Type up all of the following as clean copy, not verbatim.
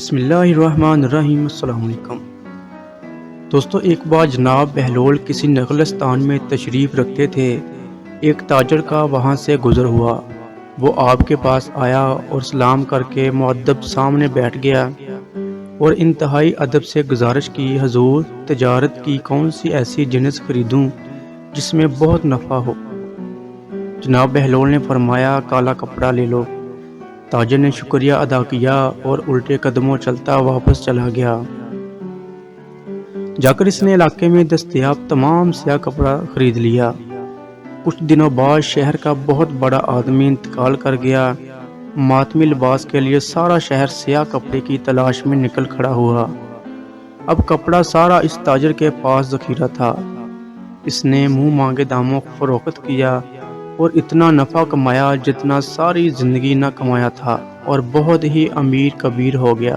بسم اللہ الرحمن الرحیم۔ السلام علیکم دوستو، ایک بار جناب بہلول کسی نخلستان میں تشریف رکھتے تھے۔ ایک تاجر کا وہاں سے گزر ہوا۔ وہ آپ کے پاس آیا اور سلام کر کے مؤدب سامنے بیٹھ گیا اور انتہائی ادب سے گزارش کی، حضور تجارت کی کون سی ایسی جنس خریدوں جس میں بہت نفع ہو؟ جناب بہلول نے فرمایا، کالا کپڑا لے لو۔ تاجر نے شکریہ ادا کیا اور الٹے قدموں چلتا واپس چلا گیا۔ جا کر اس نے علاقے میں دستیاب تمام سیاہ کپڑا خرید لیا۔ کچھ دنوں بعد شہر کا بہت بڑا آدمی انتقال کر گیا۔ ماتمی لباس کے لیے سارا شہر سیاہ کپڑے کی تلاش میں نکل کھڑا ہوا۔ اب کپڑا سارا اس تاجر کے پاس ذخیرہ تھا۔ اس نے منہ مانگے داموں فروخت کیا اور اتنا نفع کمایا جتنا ساری زندگی نہ کمایا تھا، اور بہت ہی امیر کبیر ہو گیا۔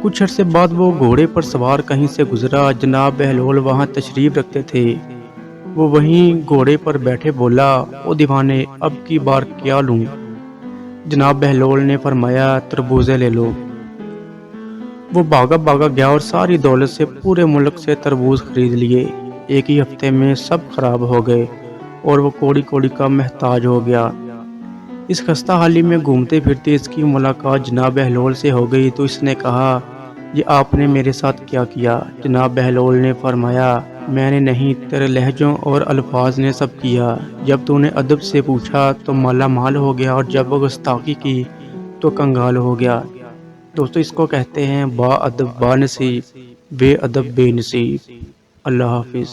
کچھ عرصے بعد وہ گھوڑے پر سوار کہیں سے گزرا۔ جناب بہلول وہاں تشریف رکھتے تھے۔ وہ وہیں گھوڑے پر بیٹھے بولا، او دیوانے، اب کی بار کیا لوں؟ جناب بہلول نے فرمایا، تربوزے لے لو۔ وہ بھاگا گیا اور ساری دولت سے پورے ملک سے تربوز خرید لیے۔ ایک ہی ہفتے میں سب خراب ہو گئے اور وہ کوڑی کوڑی کا محتاج ہو گیا۔ اس خستہ حالی میں گھومتے پھرتے اس کی ملاقات جناب بہلول سے ہو گئی تو اس نے کہا، یہ آپ نے میرے ساتھ کیا کیا؟ جناب بہلول نے فرمایا، میں نے نہیں، تیرے لہجوں اور الفاظ نے سب کیا۔ جب تو نے ادب سے پوچھا تو مالا مال ہو گیا، اور جب گستاخی کی تو کنگال ہو گیا۔ دوستو، اس کو کہتے ہیں با ادب با نصیب، بے ادب بے نصیب۔ اللہ حافظ۔